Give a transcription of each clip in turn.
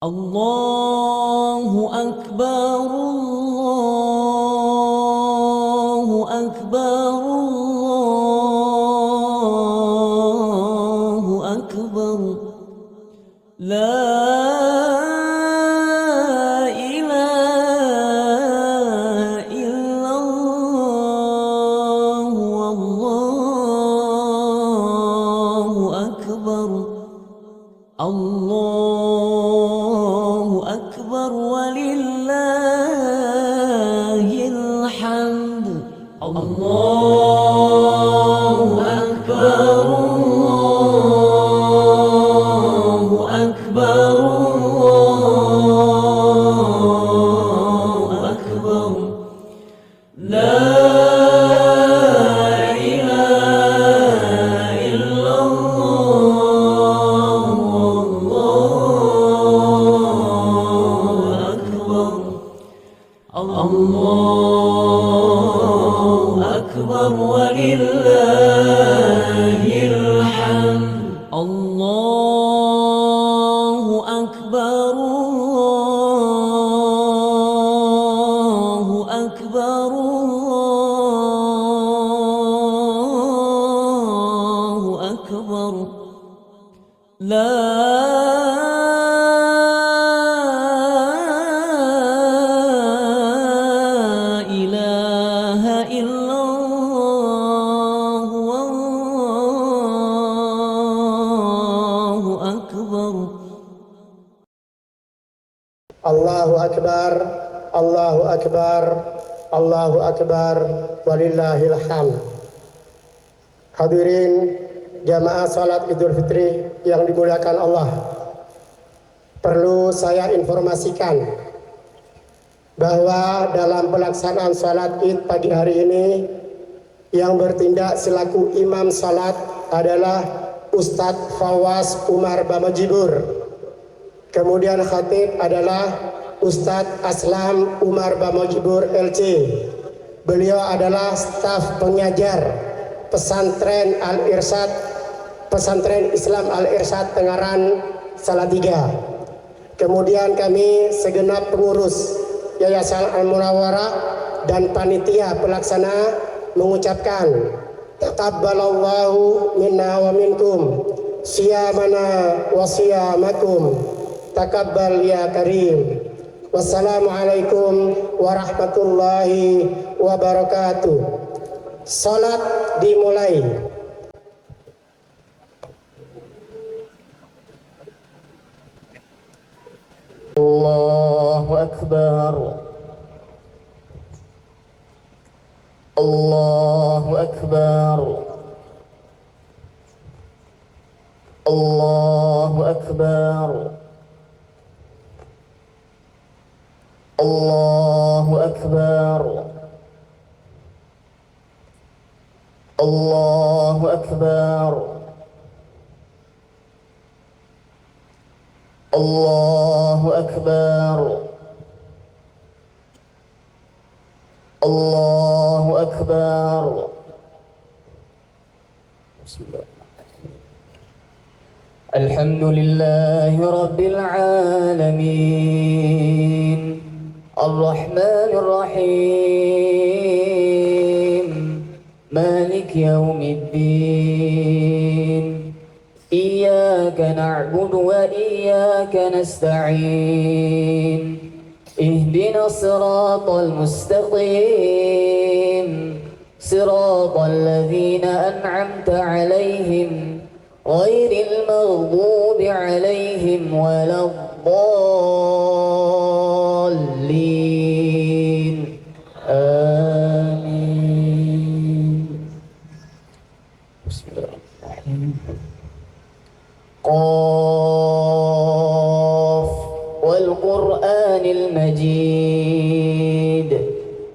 Allahu Akbar, Allahu Akbar, Allahu Akbar. La ilaha illallah, Allahu Akbar. Allahu Akbar walillahil hamd. Allahu Akbar, Allahu Akbar, Allahu Akbar. La Allahu Akbar walillahil hamd. Allahu Akbar, Allahu Akbar, Allahu Akbar. La Allahu Akbar, Allahu Akbar, Allahu Akbar, walillahil hamd. Hadirin jamaah salat Idul Fitri yang dimuliakan Allah. Perlu saya informasikan bahwa dalam pelaksanaan salat Id pagi hari ini yang bertindak selaku imam salat adalah Ustadz Fawaz Umar Bamajibur. Kemudian khatib adalah Ustadz Aslam Umar Bamajibur LC. Beliau adalah staf pengajar pesantren Al-Irsyad, pesantren Islam Al-Irsyad Tengaran Salatiga. Kemudian kami segenap pengurus Yayasan Al-Munawwarah dan panitia pelaksana mengucapkan taqabbalallahu minna wa minkum siyamana wa siyamakum. Takabbal ya karim. Wassalamualaikum warahmatullahi wabarakatuh. Salat dimulai. Allahu Akbar, Allahu Akbar, Allahu Akbar, Allahu Akbar, Allahu Akbar, Allahu Akbar, Allahu Akbar. Alhamdulillahi Rabbil Alamin, Ar-Rahmanir Rahim, Malik Yawmiddin. Iyyaka na'budu wa iyyaka nasta'in. Ihdinas siratal mustaqim, siratal ladzina an'amta 'alaihim ghairil maghdubi 'alaihim waladdallin. Amin. Bismillahirrahmanirrahim. Qaf wal Qur'anil Majid,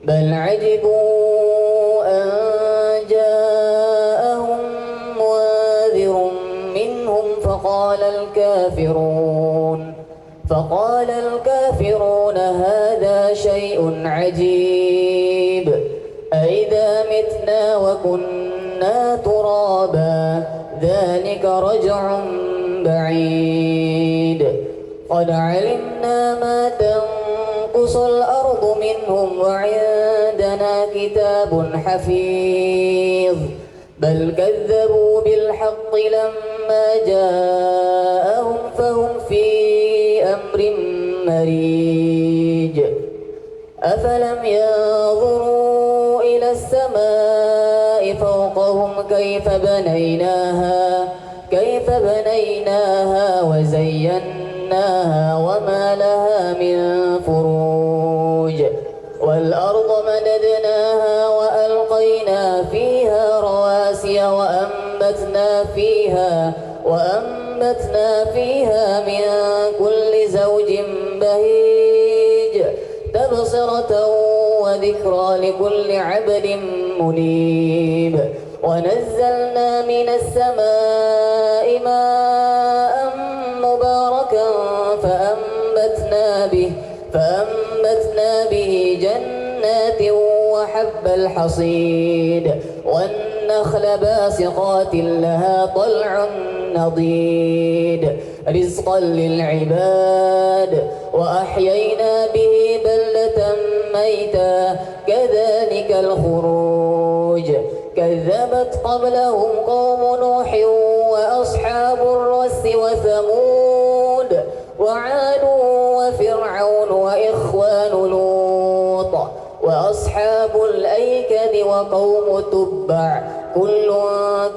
bal 'ajibu an ja'ahum munzirun minhum faqala al-kafirun hadha shay'un 'ajib أَإِذَا مِتْنَا وَكُنَّا تُرَابًا ذَلِكَ رَجْعٌ بَعِيدٌ قد علمنا ما تنقص الأرض منهم وعندنا كتاب حفيظ بل كذبوا بالحق لما جاءهم فهم في أمر مريج أفلم ينظروا إلى السماء فوقهم كيف بنيناها وزيناها وما لها من فروج والأرض مددناها وألقينا فيها رواسي وأنبتنا فيها من كل زوج بهيج تبصرة وذكرى لكل عبد منيب ونزلنا من السماء ماء مباركا فأنبتنا به جنات وحب الحصيد والنخل باسقات لها طلع نضيد رزقا للعباد وأحيينا به بلدة ميتا كذلك الخروج كذبت قبلهم قوم نوح وأصحاب الرس وثمود وعاد وفرعون وإخوان لوط وأصحاب الأيكة وقوم تبع كل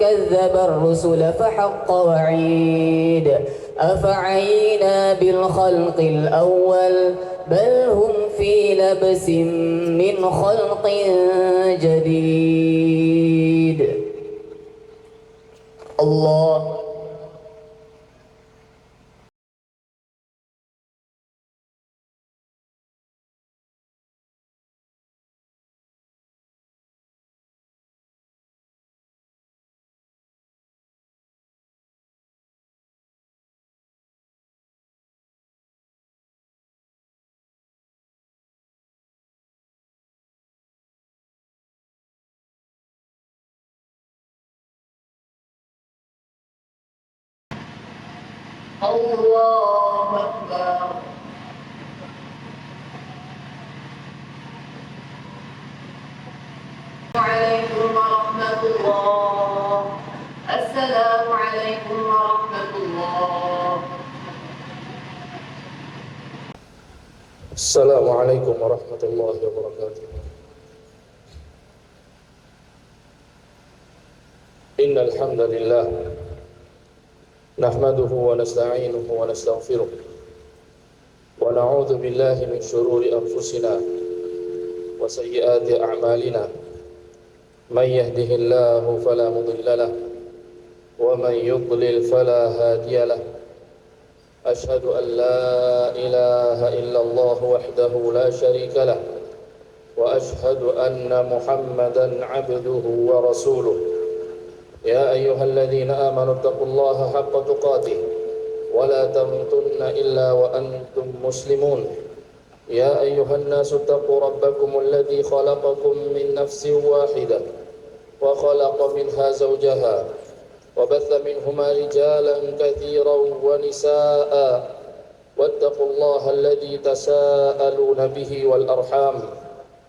كذب الرسل فحق وعيد أفعينا بالخلق الأول بل هم في لبس من خلق جديد. الله الله أكبر. عليكم ورحمة الله. السلام عليكم ورحمة الله. السلام عليكم ورحمة الله وبركاته. إن الحمد لله نحمده ونستعينه ونستغفره ونعوذ بالله من شرور أنفسنا وسيئات أعمالنا من يهده الله فلا مضل له ومن يضلل فلا هادي له أشهد أن لا إله إلا الله وحده لا شريك له وأشهد أن محمدا عبده ورسوله يا أيها الذين آمنوا اتقوا الله حق تقاته ولا تموتن إلا وأنتم مسلمون يا أيها الناس اتقوا ربكم الذي خلقكم من نفس واحدة وخلق منها زوجها وبث منهما رجالا كثيرا ونساء واتقوا الله الذي تساءلون به والأرحام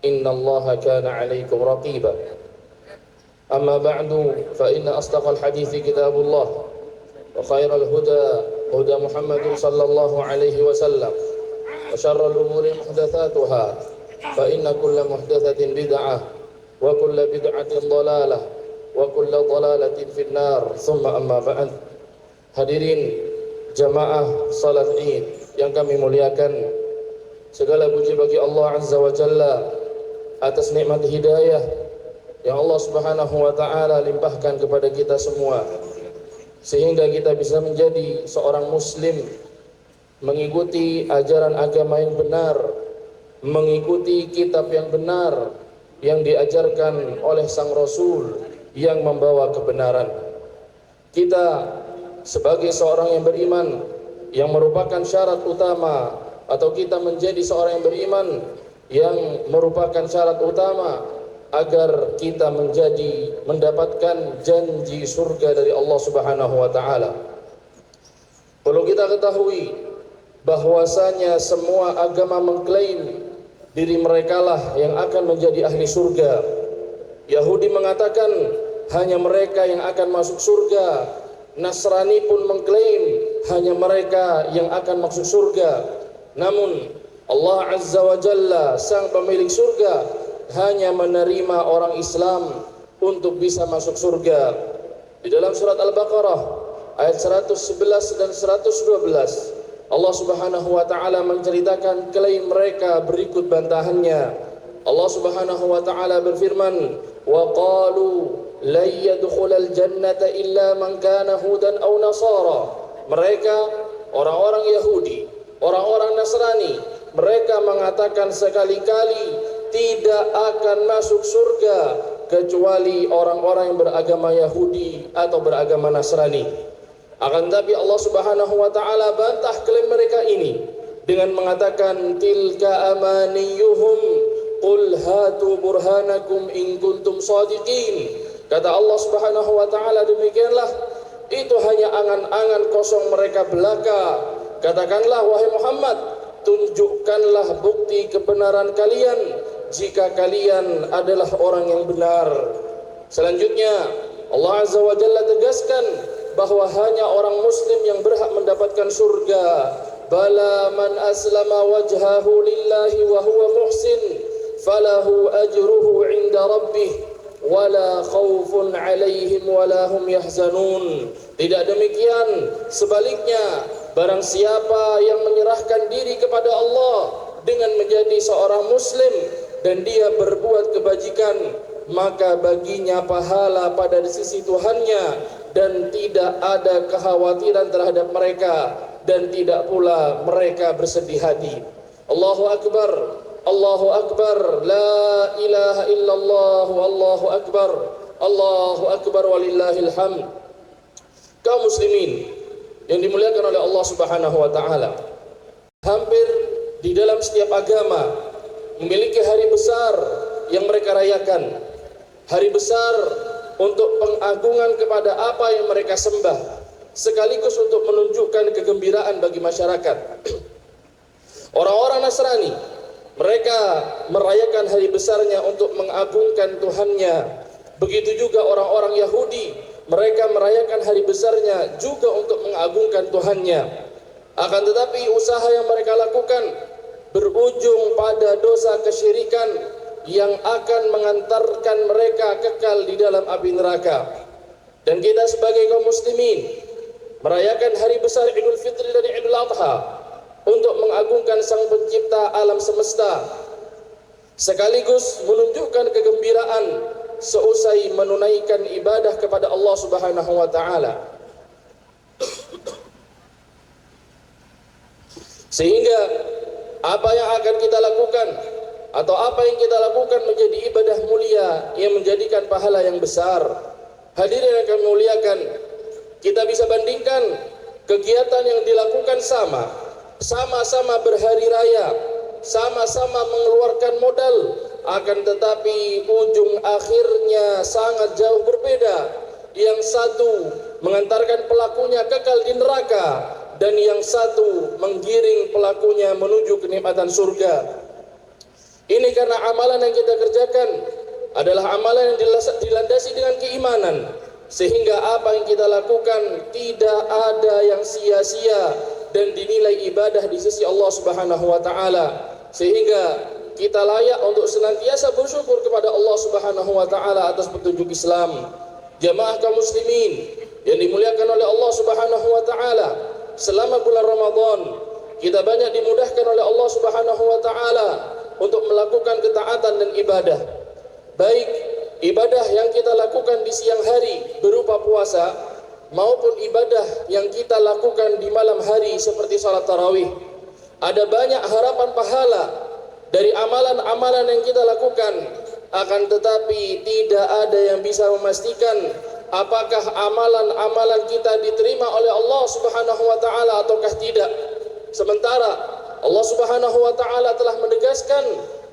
إن الله كان عليكم رقيبا أما بعد فإن أصدق الحديث كتاب الله وخير الهدى هدى محمد صلى الله عليه وسلم وشر الأمور محدثاتها فإن كل محدثة بدعة وكل بدعة ضلالة وكل ضلالة في النار ثم أما بعد. Hadirin jamaah salat Id yang kami muliakan, segala puji bagi Allah Azza wa Jalla atas nikmat hidayah yang Allah Subhanahu wa taala limpahkan kepada kita semua sehingga kita bisa menjadi seorang muslim, mengikuti ajaran agama yang benar, mengikuti kitab yang benar yang diajarkan oleh sang Rasul yang membawa kebenaran. Kita sebagai seorang yang beriman, yang merupakan syarat utama, atau kita menjadi seorang yang beriman yang merupakan syarat utama agar kita mendapatkan janji surga dari Allah Subhanahu wa taala. Perlu kita ketahui bahwasanya semua agama mengklaim diri merekalah yang akan menjadi ahli surga. Yahudi mengatakan hanya mereka yang akan masuk surga. Nasrani pun mengklaim hanya mereka yang akan masuk surga. Namun Allah Azza wa Jalla, sang pemilik surga, hanya menerima orang Islam untuk bisa masuk surga. Di dalam surat Al-Baqarah ayat 111 dan 112, Allah Subhanahu wa taala menceritakan klaim mereka berikut bantahannya. Allah Subhanahu wa taala berfirman, "Wa qalu la yadkhulal jannata illa man kana hudan aw nasara." Mereka, orang-orang Yahudi, orang-orang Nasrani, mereka mengatakan sekali-kali tidak akan masuk surga kecuali orang-orang yang beragama Yahudi atau beragama Nasrani. Akan tetapi Allah Subhanahu wa taala bantah klaim mereka ini dengan mengatakan, tilka amaniyuhum qul hatu burhanakum in kuntum shadiqin. Kata Allah Subhanahu wa taala, demikianlah, itu hanya angan-angan kosong mereka belaka. Katakanlah wahai Muhammad, tunjukkanlah bukti kebenaran kalian jika kalian adalah orang yang benar. Selanjutnya Allah Azza wa Jalla tegaskan bahwa hanya orang muslim yang berhak mendapatkan surga. Bala man aslama wajhahu lillahi wa huwa muhsin falahu ajruhu 'inda rabbih wala khaufun 'alaihim wala hum yahzanun. Tidak demikian, sebaliknya, barang siapa yang menyerahkan diri kepada Allah dengan menjadi seorang muslim dan dia berbuat kebajikan, maka baginya pahala pada sisi Tuhannya dan tidak ada kekhawatiran terhadap mereka dan tidak pula mereka bersedih hati. Allahu Akbar, Allahu Akbar, la ilaha illallah, Allahu Akbar, Allahu Akbar walillahil hamd. Kaum muslimin yang dimuliakan oleh Allah Subhanahu wa taala, hampir di dalam setiap agama memiliki hari besar yang mereka rayakan. Hari besar untuk pengagungan kepada apa yang mereka sembah, sekaligus untuk menunjukkan kegembiraan bagi masyarakat. Orang-orang Nasrani, mereka merayakan hari besarnya untuk mengagungkan Tuhannya. Begitu juga orang-orang Yahudi, mereka merayakan hari besarnya juga untuk mengagungkan Tuhannya. Akan tetapi usaha yang mereka lakukan berujung pada dosa kesyirikan yang akan mengantarkan mereka kekal di dalam api neraka. Dan kita sebagai kaum muslimin merayakan hari besar Idul Fitri dan Idul Adha untuk mengagungkan Sang Pencipta alam semesta, sekaligus menunjukkan kegembiraan seusai menunaikan ibadah kepada Allah Subhanahu wa taala. Sehingga apa yang akan kita lakukan atau apa yang kita lakukan menjadi ibadah mulia yang menjadikan pahala yang besar. Hadirin yang kami muliakan, kita bisa bandingkan kegiatan yang dilakukan sama-sama berhari raya, sama-sama mengeluarkan modal, akan tetapi ujung akhirnya sangat jauh berbeda. Yang satu mengantarkan pelakunya kekal di neraka, dan yang satu menggiring pelakunya menuju kenikmatan surga. Ini karena amalan yang kita kerjakan adalah amalan yang dilandasi dengan keimanan, sehingga apa yang kita lakukan tidak ada yang sia-sia dan dinilai ibadah di sisi Allah Subhanahu wa taala, sehingga kita layak untuk senantiasa bersyukur kepada Allah Subhanahu wa taala atas petunjuk Islam. Jamaah kaum muslimin yang dimuliakan oleh Allah Subhanahu wa taala, selama bulan Ramadan kita banyak dimudahkan oleh Allah Subhanahu wa taala untuk melakukan ketaatan dan ibadah. Baik ibadah yang kita lakukan di siang hari berupa puasa, maupun ibadah yang kita lakukan di malam hari seperti salat tarawih. Ada banyak harapan pahala dari amalan-amalan yang kita lakukan, akan tetapi tidak ada yang bisa memastikan apakah amalan-amalan kita diterima oleh Allah Subhanahu wa taala ataukah tidak. Sementara Allah Subhanahu wa taala telah menegaskan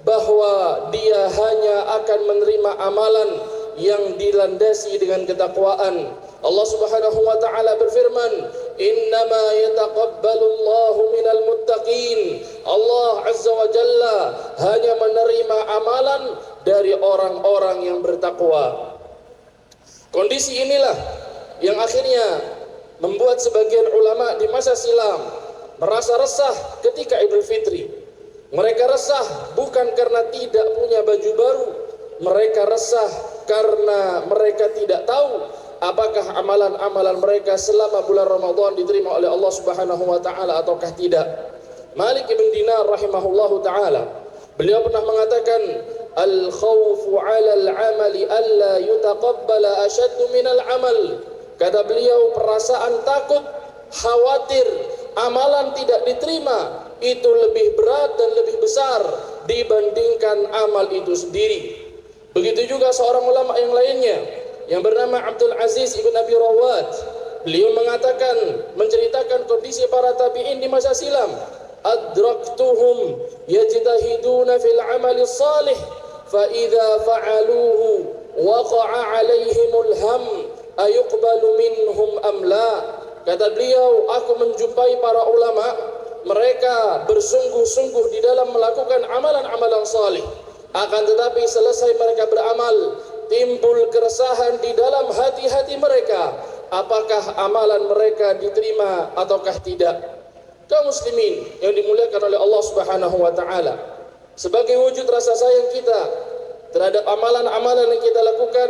bahwa Dia hanya akan menerima amalan yang dilandasi dengan ketakwaan. Allah Subhanahu wa taala berfirman, innama yataqabbalullahu minal muttaqin. Allah Azza wa Jalla hanya menerima amalan dari orang-orang yang bertakwa. Kondisi inilah yang akhirnya membuat sebagian ulama di masa silam merasa resah ketika Idul Fitri. Mereka resah bukan karena tidak punya baju baru, mereka resah karena mereka tidak tahu apakah amalan-amalan mereka selama bulan Ramadan diterima oleh Allah Subhanahu wa taala ataukah tidak. Malik ibn Dinar rahimahullahu taala, beliau pernah mengatakan, al-khawfu 'ala al-'amali alla yutaqabbala ashaddu min al-'amal. Kata beliau, perasaan takut, khawatir amalan tidak diterima itu lebih berat dan lebih besar dibandingkan amal itu sendiri. Begitu juga seorang ulama yang lainnya yang bernama Abdul Aziz ibn Abi Rawat. Beliau mengatakan, menceritakan kondisi para tabi'in di masa silam. Adraktuhum yajtahiduna fil amali salih fa idza fa'aluhu waqa'a 'alaihimul ham ayuqbalu minhum am la. Kata beliau, aku menjumpai para ulama, mereka bersungguh-sungguh di dalam melakukan amalan-amalan salih. Akan tetapi selesai mereka beramal, timbul keresahan di dalam hati-hati mereka, apakah amalan mereka diterima ataukah tidak. Kaum muslimin yang dimuliakan oleh Allah Subhanahu wa taala, sebagai wujud rasa sayang kita terhadap amalan-amalan yang kita lakukan,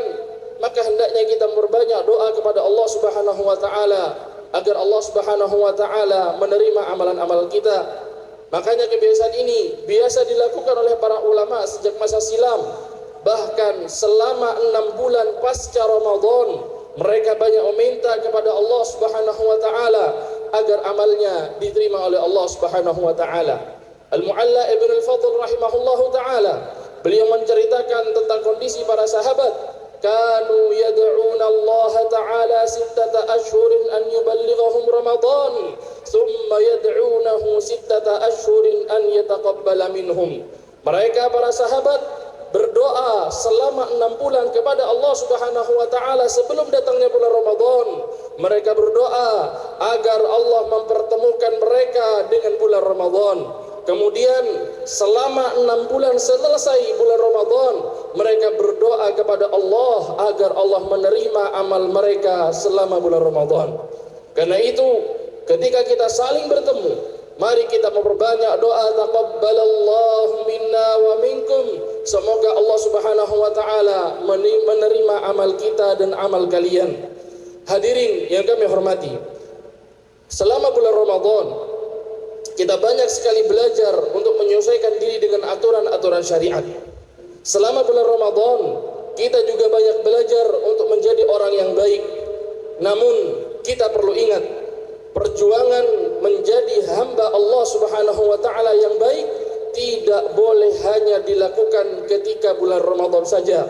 maka hendaknya kita memperbanyak doa kepada Allah Subhanahu wa taala agar Allah Subhanahu wa taala menerima amalan-amalan kita. Makanya kebiasaan ini biasa dilakukan oleh para ulama sejak masa silam. Bahkan selama 6 bulan pasca Ramadan, mereka banyak meminta kepada Allah Subhanahu wa taala agar amalnya diterima oleh Allah Subhanahu wa taala. Al-Mu'alla Ibn Al-Fadl rahimahullahu taala, beliau menceritakan tentang kondisi para sahabat. Kanu yad'una Allah ta'ala 6 ashhurin an yuballighahum Ramadan, thumma yad'unahu 6 ashhurin an yataqabbala minhum. Mereka para sahabat berdoa selama 6 bulan kepada Allah Subhanahu wa taala sebelum datangnya bulan Ramadan. Mereka berdoa agar Allah mempertemukan mereka dengan bulan Ramadan. Kemudian selama 6 bulan selesai bulan Ramadan, mereka berdoa kepada Allah agar Allah menerima amal mereka selama bulan Ramadan. Karena itu, ketika kita saling bertemu, mari kita memperbanyak doa taqabbalallahu minna wa minkum. Semoga Allah Subhanahu wa taala menerima amal kita dan amal kalian. Hadirin yang kami hormati, selama bulan Ramadan kita banyak sekali belajar untuk menyesuaikan diri dengan aturan-aturan syariat. Selama bulan Ramadan kita juga banyak belajar untuk menjadi orang yang baik. Namun kita perlu ingat, perjuangan menjadi hamba Allah Subhanahu wa taala yang baik tidak boleh hanya dilakukan ketika bulan Ramadan saja.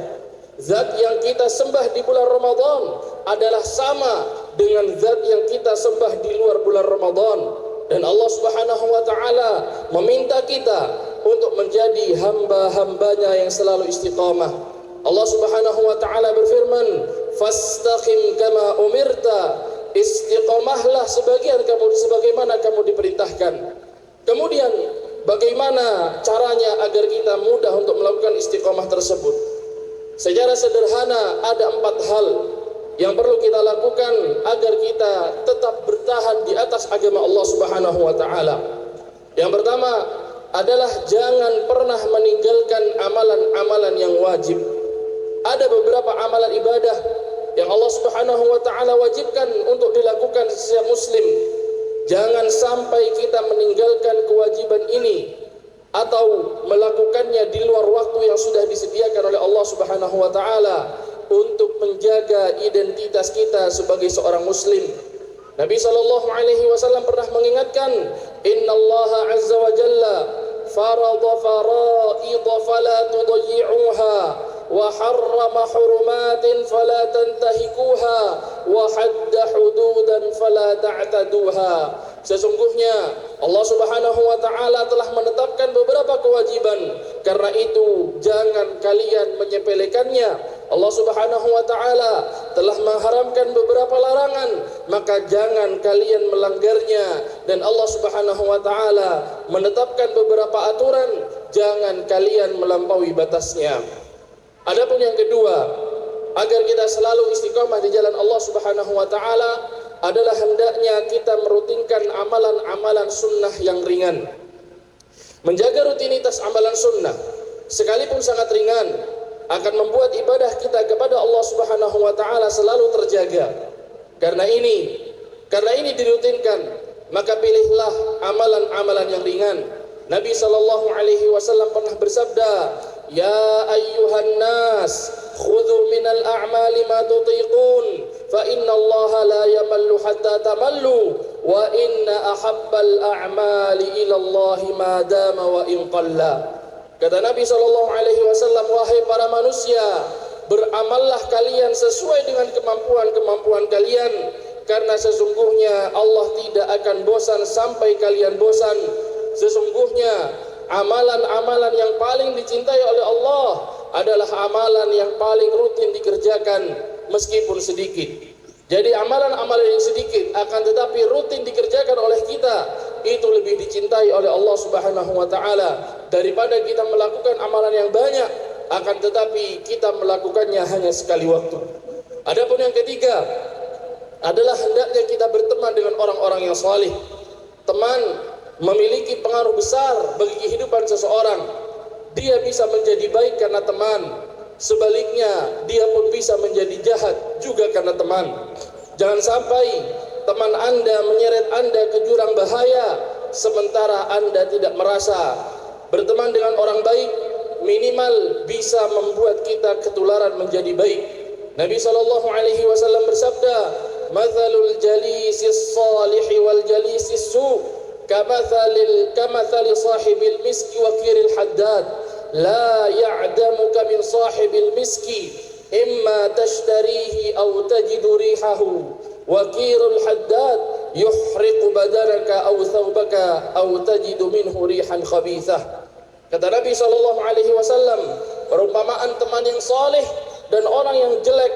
Zat yang kita sembah di bulan Ramadan adalah sama dengan zat yang kita sembah di luar bulan Ramadan. Dan Allah Subhanahu wa taala meminta kita untuk menjadi hamba-hambanya yang selalu istiqamah. Allah Subhanahu wa taala berfirman, "Fastaqim kama umirta." Istiqamahlah sebagaimana kamu diperintahkan. Kemudian bagaimana caranya agar kita mudah untuk melakukan istiqamah tersebut? Secara sederhana ada 4 hal yang perlu kita lakukan agar kita tetap bertahan di atas agama Allah Subhanahu wa taala. Yang pertama adalah jangan pernah meninggalkan amalan-amalan yang wajib. Ada beberapa amalan ibadah yang Allah Subhanahu wa taala wajibkan untuk dilakukan setiap muslim. Jangan sampai kita meninggalkan kewajiban ini atau melakukannya di luar waktu yang sudah disediakan oleh Allah Subhanahu wa taala untuk menjaga identitas kita sebagai seorang muslim. Nabi sallallahu alaihi wasallam pernah mengingatkan, "Innallaha 'azza wa jalla farada fara'id fala tudayyi'uha wa harrama hurumatin fala tantahikuha wa hadda hududan fala ta'taduha." Sesungguhnya Allah Subhanahu wa taala telah menetapkan beberapa kewajiban, karena itu jangan kalian menyepelekannya. Allah Subhanahu wa taala telah mengharamkan beberapa larangan, maka jangan kalian melanggarnya. Dan Allah Subhanahu wa taala menetapkan beberapa aturan, jangan kalian melampaui batasnya. Adapun yang kedua, agar kita selalu istiqamah di jalan Allah Subhanahu wa taala adalah hendaknya kita merutinkan amalan-amalan sunnah yang ringan. Menjaga rutinitas amalan sunnah sekalipun sangat ringan akan membuat ibadah kita kepada Allah Subhanahu wa taala selalu terjaga. Karena ini dirutinkan, maka pilihlah amalan-amalan yang ringan. Nabi sallallahu alaihi wasallam pernah bersabda, "Ya ayyuhan nas, khudhu minal a'mali ma tutiqun, fa inna Allah la yamallu hatta tamallu, wa inna ahabbal a'mali ila Allah ma dama wa in qalla." Kata Nabi sallallahu alaihi wasallam, "Wahai para manusia, beramallah kalian sesuai dengan kemampuan kalian, karena sesungguhnya Allah tidak akan bosan sampai kalian bosan. Sesungguhnya amalan-amalan yang paling dicintai oleh Allah adalah amalan yang paling rutin dikerjakan meskipun sedikit." Jadi amalan-amalan yang sedikit akan tetapi rutin dikerjakan oleh kita, itu lebih dicintai oleh Allah Subhanahu wa taala daripada kita melakukan amalan yang banyak akan tetapi kita melakukannya hanya sekali waktu. Adapun yang ketiga adalah hendaknya kita berteman dengan orang-orang yang saleh. Teman memiliki pengaruh besar bagi kehidupan seseorang. Dia bisa menjadi baik karena teman. Sebaliknya, dia pun bisa menjadi jahat juga karena teman. Jangan sampai teman Anda menyeret Anda ke jurang bahaya sementara Anda tidak merasa. Berteman dengan orang baik minimal bisa membuat kita ketularan menjadi baik. Nabi sallallahu alaihi wasallam bersabda, "Mathalul jalisis salihi wal jalisis su kamathali sahibil miski wa kiril haddad. La ya'damuka min sahibil miski imma tashtarihi aw tajidu rihahu wa kirul haddad yuhriqu badanaka aw thawbaka aw tajidu minhu rihan khabithah." Kata Nabi sallallahu alaihi wasallam, perumpamaan teman yang saleh dan orang yang jelek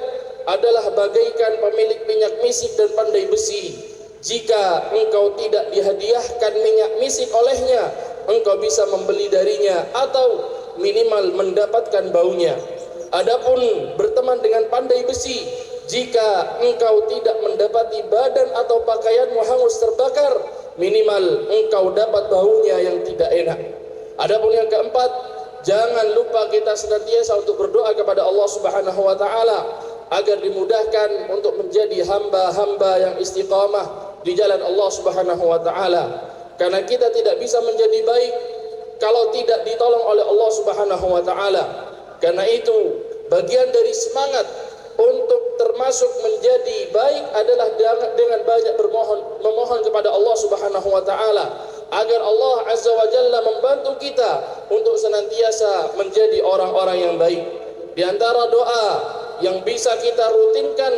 adalah bagaikan pemilik minyak misik dan pandai besi. Jika engkau tidak dihadiahkan minyak misik olehnya, engkau bisa membeli darinya atau minimal mendapatkan baunya. Adapun berteman dengan pandai besi, jika engkau tidak mendapati badan atau pakaianmu hangus terbakar, minimal engkau dapat baunya yang tidak enak. Adapun yang keempat, jangan lupa kita senantiasa untuk berdoa kepada Allah Subhanahu wa taala agar dimudahkan untuk menjadi hamba-hamba yang istiqamah di jalan Allah Subhanahu wa taala. Karena kita tidak bisa menjadi baik kalau tidak ditolong oleh Allah Subhanahu wa taala. Karena itu, bagian dari semangat untuk termasuk menjadi baik adalah dengan banyak memohon kepada Allah Subhanahu wa taala agar Allah Azza wa Jalla membantu kita untuk senantiasa menjadi orang-orang yang baik. Di antara doa yang bisa kita rutinkan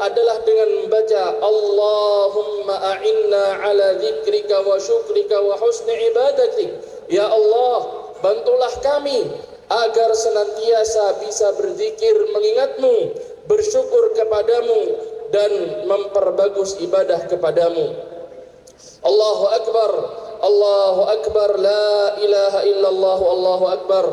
adalah dengan membaca Allahumma a'inna ala dzikrika wa syukrika wa husni ibadatik. Ya Allah, bantulah kami agar senantiasa bisa berzikir mengingatmu, bersyukur kepadamu, dan memperbagus ibadah kepadamu. Allahu Akbar, Allahu Akbar, la ilaha illallah, Allahu Akbar,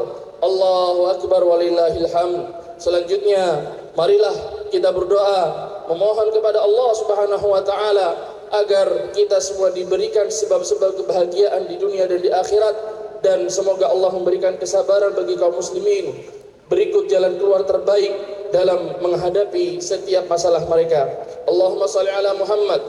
Allahu Akbar walillahil hamd. Selanjutnya, marilah kita berdoa memohon kepada Allah Subhanahu wa taala agar kita semua diberikan sebab-sebab kebahagiaan di dunia dan di akhirat, dan semoga Allah memberikan kesabaran bagi kaum muslimin berikut jalan keluar terbaik dalam menghadapi setiap masalah mereka. Allahumma shalli ala Muhammad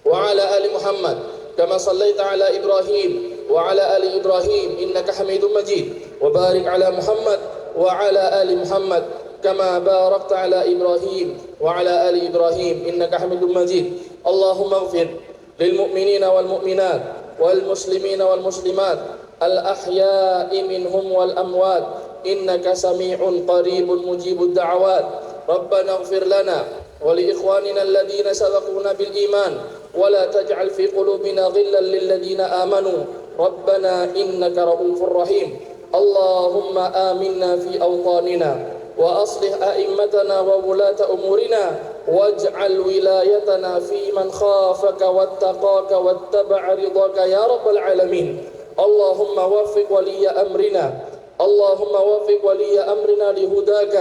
wa ala ali Muhammad kama shallaita ala Ibrahim wa ala ali Ibrahim innaka Hamidum Majid, wa barik ala Muhammad wa ala ali Muhammad kama barakta ala Ibrahim wa ala ali Ibrahim innaka Hamidum Majid. Allahumma ighfir lil mu'minina wal mu'minat wal muslimina wal muslimat al ahya'i minhum wal amwat innaka sami'un qaribun mujibud da'awat. Rabbana ighfir lana wa li ikhwanina alladhina sabaquna bil iman wa la taj'al fi qulubina ghillan lil ladzina amanu rabbana innaka ra'ufur rahim. Allahumma aminna fi awtanina وأصلح أئمتنا وولاة أمورنا واجعل ولايتنا في من خافك واتقاك واتبع رضاك يا رب العالمين. اللهم وفق ولي أمرنا، اللهم وفق ولي أمرنا لهداك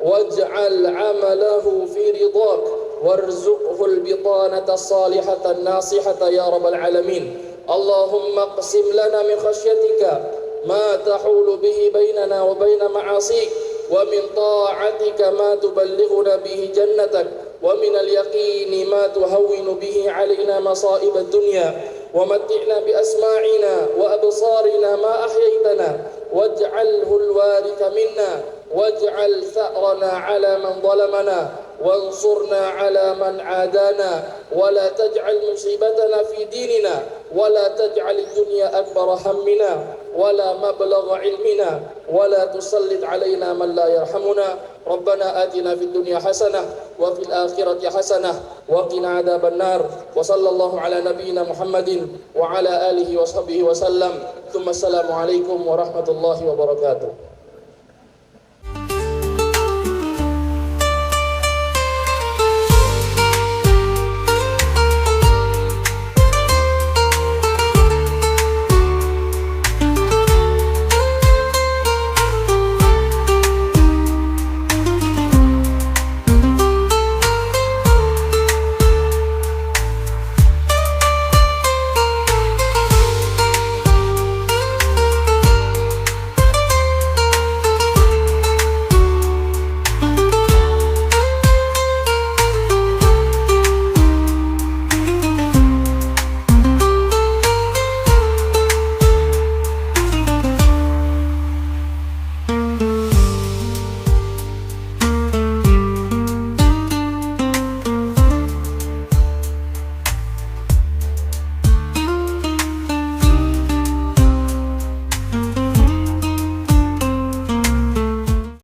واجعل عمله في رضاك وارزقه البطانة الصالحة الناصحة يا رب العالمين. اللهم اقسم لنا من خشيتك ما تحول به بيننا وبين معاصيك، ومن طاعتك ما تبلغنا به جنتك، ومن اليقين ما تهون به علينا مصائب الدنيا، ومتعنا بأسماعنا وأبصارنا ما أحييتنا واجعله الوارث منا، واجعل ثأرنا على من ظلمنا وانصرنا على من عادانا، ولا تجعل مصيبتنا في ديننا، ولا تجعل الدنيا أكبر همنا ولا مبلغ علمنا، ولا تسلط علينا من لا يرحمنا. ربنا آتنا في الدنيا حسنة وفي الآخرة حسنة وقنا عذاب النار. وصلى الله على نبينا محمد وعلى آله وصحبه وسلم. ثم السلام عليكم ورحمة الله وبركاته.